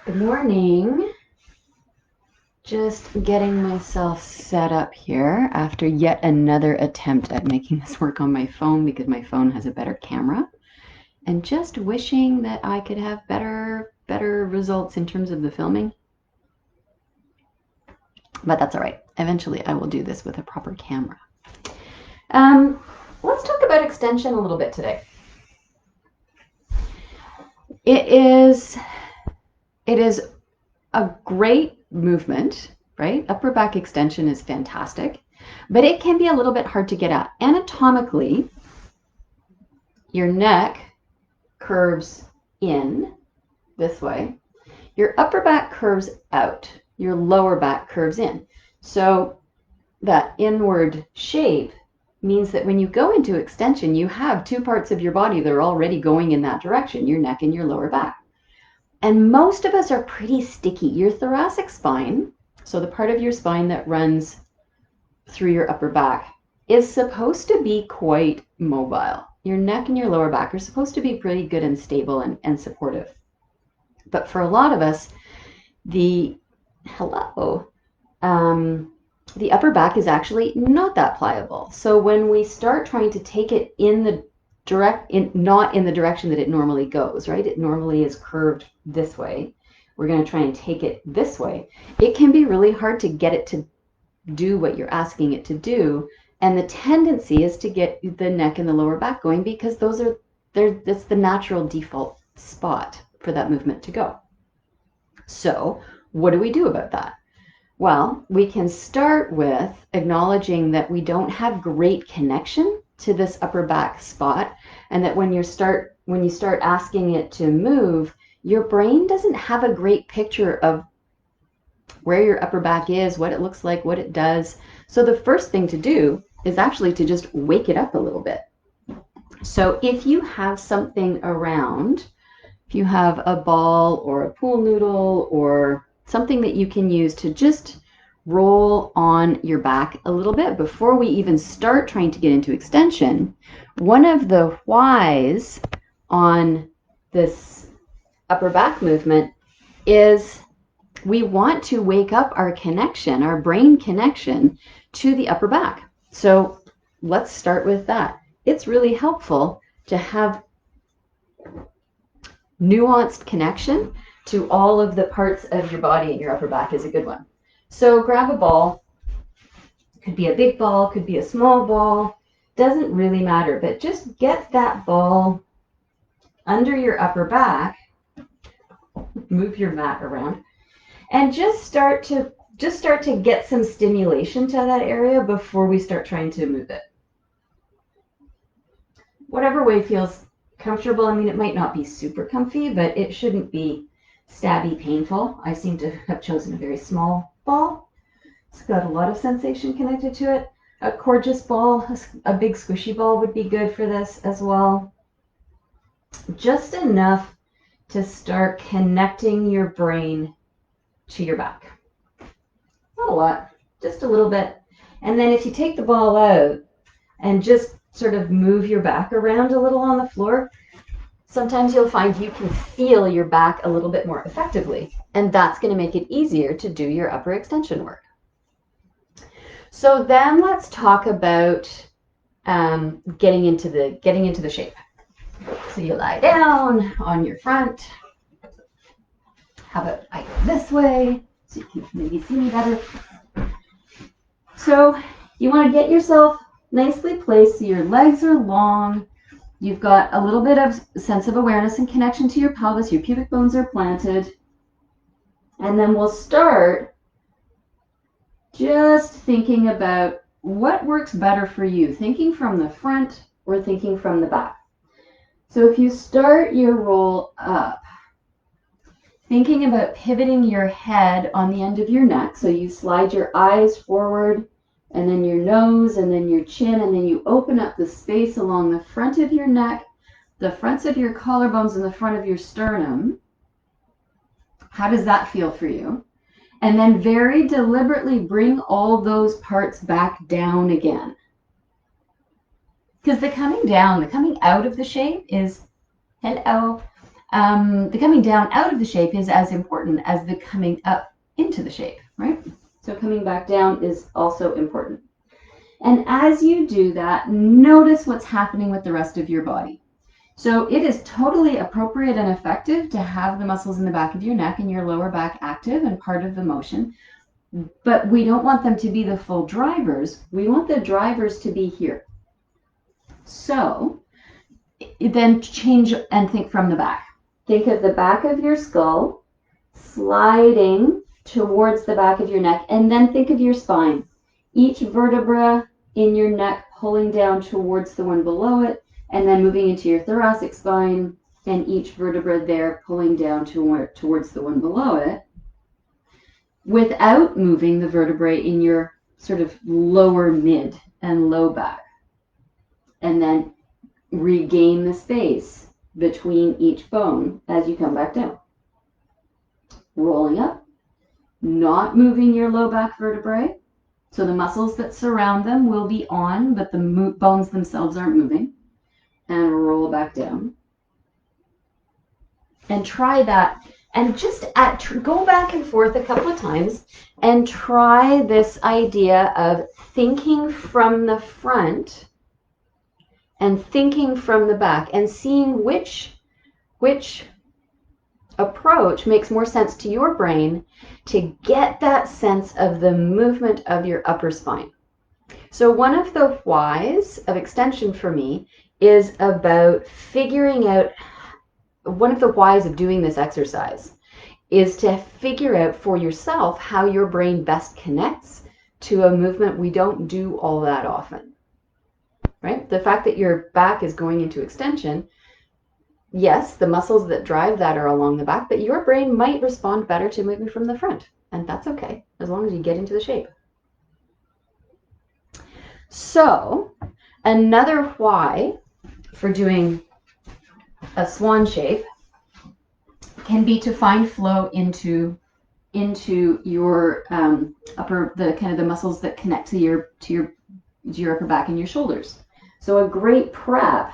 Good morning. Just getting myself set up here after yet another attempt at making this work on my phone because my phone has a better camera, and just wishing that I could have better results in terms of the filming. But that's all right. Eventually I will do this with a proper camera. Let's talk about extension a little bit today. It is a great movement, right? Upper back extension is fantastic, but it can be a little bit hard to get at. Anatomically, your neck curves in this way. Your upper back curves out. Your lower back curves in. So that inward shape means that when you go into extension, you have two parts of your body that are already going in that direction, your neck and your lower back. And most of us are pretty sticky. Your thoracic spine, so the part of your spine that runs through your upper back, is supposed to be quite mobile. Your neck and your lower back are supposed to be pretty good and stable and supportive. But for a lot of us, the upper back is actually not that pliable. So when we start trying to take it not in the direction that it normally goes, right? It normally is curved this way. We're going to try and take it this way. It can be really hard to get it to do what you're asking it to do. And the tendency is to get the neck and the lower back going because that's the natural default spot for that movement to go. So what do we do about that? Well, we can start with acknowledging that we don't have great connection to this upper back spot, and that when you start asking it to move, your brain doesn't have a great picture of where your upper back is, what it looks like, what it does. So the first thing to do is actually to just wake it up a little bit. So if you have something around, if you have a ball or a pool noodle or something that you can use to just roll on your back a little bit before we even start trying to get into extension. One of the whys on this upper back movement is we want to wake up our connection, our brain connection to the upper back. So let's start with that. It's really helpful to have nuanced connection to all of the parts of your body, and your upper back is a good one. So grab a ball. Could be a big ball, could be a small ball, doesn't really matter, but just get that ball under your upper back, move your mat around, and just start to get some stimulation to that area before we start trying to move it. Whatever way feels comfortable. I mean, it might not be super comfy, but it shouldn't be stabby painful. I seem to have chosen a very small ball. It's got a lot of sensation connected to it. A Coregeous ball, a big squishy ball would be good for this as well. Just enough to start connecting your brain to your back. Not a lot, just a little bit. And then if you take the ball out and just sort of move your back around a little on the floor, sometimes you'll find you can feel your back a little bit more effectively. And that's going to make it easier to do your upper extension work. So then let's talk about getting into the shape. So you lie down on your front. How about I go this way so you can maybe see me better. So you want to get yourself nicely placed so your legs are long. You've got a little bit of sense of awareness and connection to your pelvis. Your pubic bones are planted. And then we'll start just thinking about what works better for you, thinking from the front or thinking from the back. So if you start your roll up, thinking about pivoting your head on the end of your neck, so you slide your eyes forward and then your nose and then your chin, and then you open up the space along the front of your neck, the fronts of your collarbones, and the front of your sternum. How does that feel for you? And then very deliberately bring all those parts back down again. Because the coming down, the coming out of the shape is, hello, The coming down out of the shape is as important as the coming up into the shape, right? So coming back down is also important. And as you do that, notice what's happening with the rest of your body. So it is totally appropriate and effective to have the muscles in the back of your neck and your lower back active and part of the motion, but we don't want them to be the full drivers. We want the drivers to be here. So then change and think from the back. Think of the back of your skull sliding towards the back of your neck, and then think of your spine. Each vertebra in your neck pulling down towards the one below it, and then moving into your thoracic spine, and each vertebra there pulling down towards the one below it, without moving the vertebrae in your sort of lower mid and low back. And then regain the space between each bone as you come back down. Rolling up, not moving your low back vertebrae. So the muscles that surround them will be on, but the bones themselves aren't moving. And roll back down. And try that. And just go back and forth a couple of times and try this idea of thinking from the front and thinking from the back and seeing which approach makes more sense to your brain to get that sense of the movement of your upper spine. So one of the whys of extension for me is about figuring out, one of the whys of doing this exercise is to figure out for yourself how your brain best connects to a movement we don't do all that often, right? The fact that your back is going into extension, yes, the muscles that drive that are along the back, but your brain might respond better to moving from the front, and that's okay, as long as you get into the shape. So, another why for doing a swan shape can be to find flow into your the muscles that connect to your upper back and your shoulders. So a great prep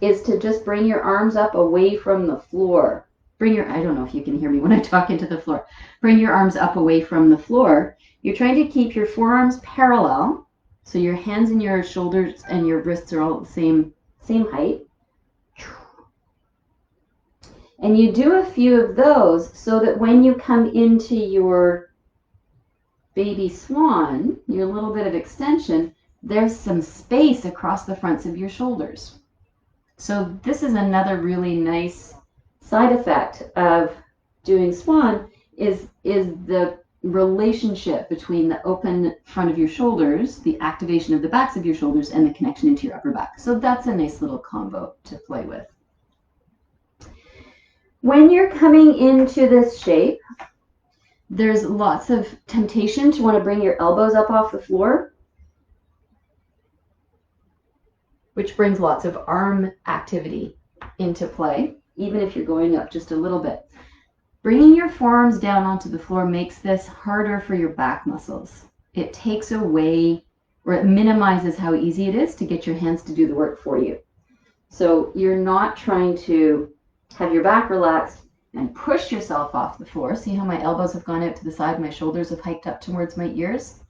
is to just bring your arms up away from the floor. I don't know if you can hear me when I talk into the floor. Bring your arms up away from the floor. You're trying to keep your forearms parallel, so your hands and your shoulders and your wrists are all the same height. And you do a few of those so that when you come into your baby swan, your little bit of extension, there's some space across the fronts of your shoulders. So this is another really nice side effect of doing swan is the relationship between the open front of your shoulders, the activation of the backs of your shoulders, and the connection into your upper back. So that's a nice little combo to play with. When you're coming into this shape, there's lots of temptation to want to bring your elbows up off the floor, which brings lots of arm activity into play, even if you're going up just a little bit. Bringing your forearms down onto the floor makes this harder for your back muscles. It takes away, or it minimizes how easy it is to get your hands to do the work for you. So you're not trying to have your back relaxed and push yourself off the floor. See how my elbows have gone out to the side, my shoulders have hiked up towards my ears?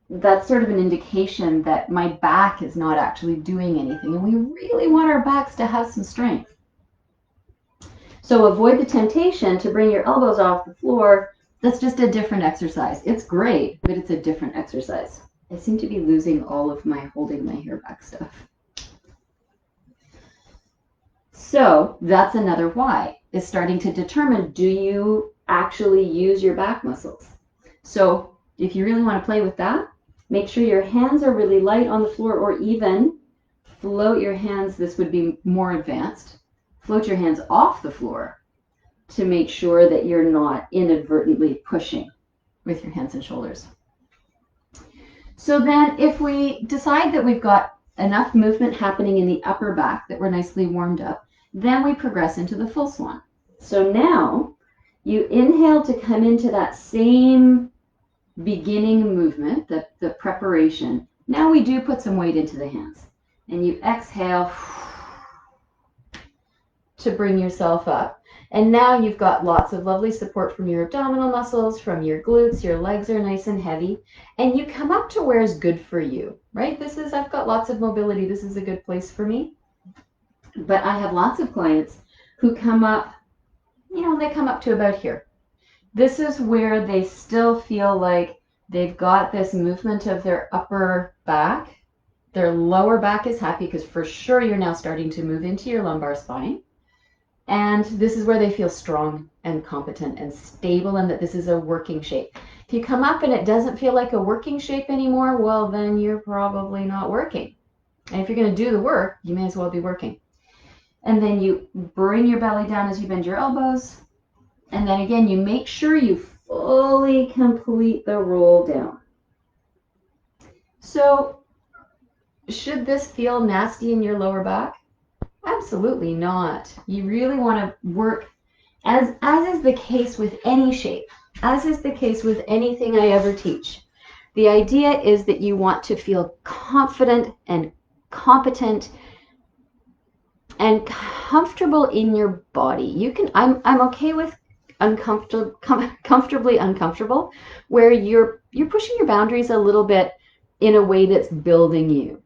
That's sort of an indication that my back is not actually doing anything, and we really want our backs to have some strength. So avoid the temptation to bring your elbows off the floor. That's just a different exercise. It's great, but it's a different exercise. I seem to be losing all of my holding my hair back stuff. So that's another why, is starting to determine, do you actually use your back muscles? So if you really want to play with that, make sure your hands are really light on the floor, or even float your hands. This would be more advanced. Float your hands off the floor to make sure that you're not inadvertently pushing with your hands and shoulders. So then if we decide that we've got enough movement happening in the upper back, that we're nicely warmed up, then we progress into the full swan. So now you inhale to come into that same beginning movement, the preparation. Now we do put some weight into the hands. And you exhale to bring yourself up. And now you've got lots of lovely support from your abdominal muscles, from your glutes, your legs are nice and heavy, and you come up to where is good for you, right? I've got lots of mobility. This is a good place for me. But I have lots of clients who come up, they come up to about here. This is where they still feel like they've got this movement of their upper back. Their lower back is happy because for sure you're now starting to move into your lumbar spine. And this is where they feel strong and competent and stable, and that this is a working shape. If you come up and it doesn't feel like a working shape anymore, well, then you're probably not working. And if you're going to do the work, you may as well be working. And then you bring your belly down as you bend your elbows. And then again, you make sure you fully complete the roll down. So, should this feel nasty in your lower back? Absolutely not. You really want to work, as is the case with any shape, as is the case with anything I ever teach. The idea is that you want to feel confident and competent and comfortable in your body. I'm okay with comfortably uncomfortable, where you're pushing your boundaries a little bit in a way that's building you.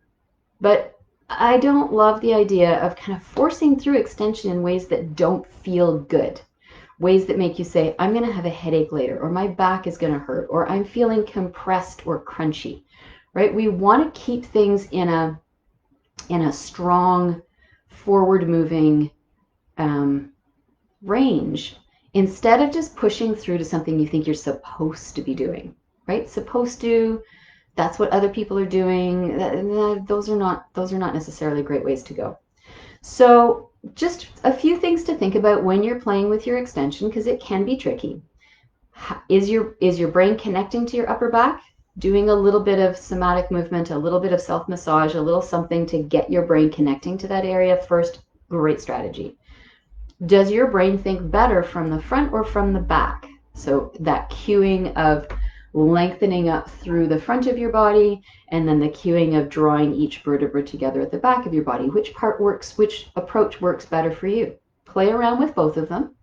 But I don't love the idea of kind of forcing through extension in ways that don't feel good, ways that make you say, I'm going to have a headache later, or my back is going to hurt, or I'm feeling compressed or crunchy, right? We want to keep things in a strong, forward-moving range, instead of just pushing through to something you think you're supposed to be doing, right? Supposed to. That's what other people are doing. Those are not necessarily great ways to go. So just a few things to think about when you're playing with your extension, because it can be tricky. Is your brain connecting to your upper back? Doing a little bit of somatic movement, a little bit of self-massage, a little something to get your brain connecting to that area first, great strategy. Does your brain think better from the front or from the back? So that cueing of lengthening up through the front of your body, and then the cueing of drawing each vertebra together at the back of your body. Which approach works better for you? Play around with both of them.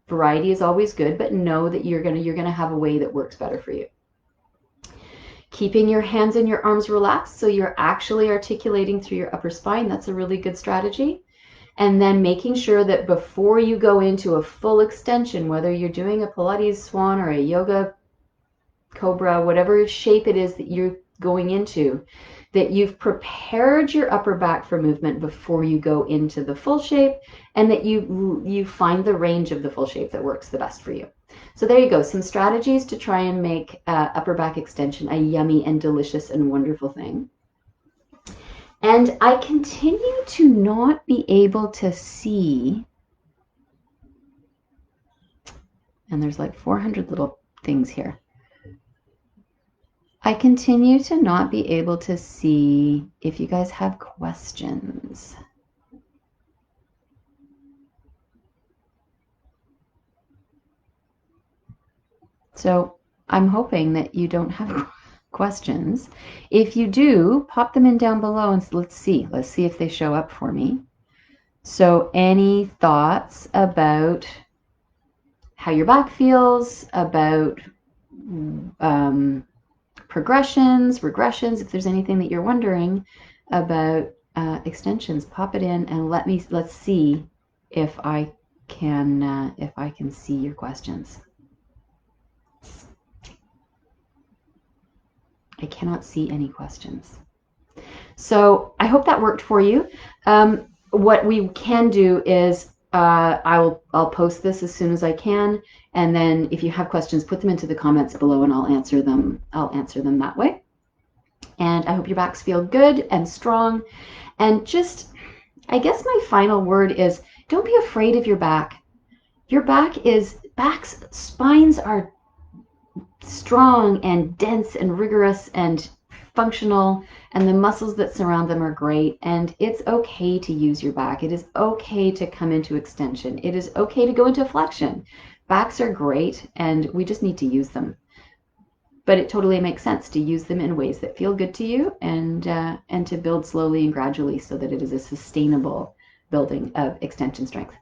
Variety is always good, but know that you're gonna have a way that works better for you. Keeping your hands and your arms relaxed so you're actually articulating through your upper spine, that's a really good strategy. And then making sure that before you go into a full extension, whether you're doing a Pilates swan or a yoga cobra, whatever shape it is that you're going into, that you've prepared your upper back for movement before you go into the full shape, and that you find the range of the full shape that works the best for you. So there you go, some strategies to try and make upper back extension a yummy and delicious and wonderful thing. And I continue to not be able to see, and there's like 400 little things here. I continue to not be able to see if you guys have questions. So I'm hoping that you don't have questions. If you do, pop them in down below and let's see if they show up for me. So any thoughts about how your back feels, about progressions, regressions, if there's anything that you're wondering about extensions, pop it in and let's see if I can see your questions. I cannot see any questions. So I hope that worked for you. What we can do is I'll post this as soon as I can, and then if you have questions, put them into the comments below and I'll answer them that way. And I hope your backs feel good and strong. And just, I guess my final word is, don't be afraid of your back. Your spines are strong and dense and rigorous and functional, and the muscles that surround them are great, and it's okay to use your back. It is okay to come into extension. It is okay to go into flexion. Backs are great, and we just need to use them. But it totally makes sense to use them in ways that feel good to you, and to build slowly and gradually so that it is a sustainable building of extension strength.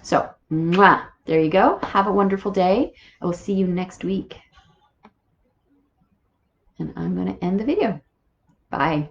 So, mwah, there you go. Have a wonderful day. I will see you next week. And I'm going to end the video. Bye.